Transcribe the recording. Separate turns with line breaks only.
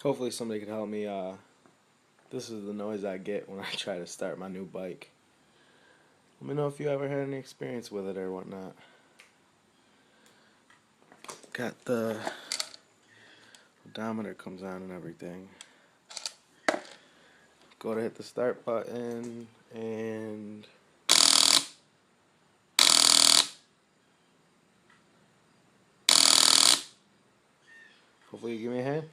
Hopefully somebody could help me. This is the noise I get when I try to start my new bike. Let me know if you ever had any experience with it or whatnot. Got the odometer comes on and everything. Go to hit the start button and hopefully you give me a hand.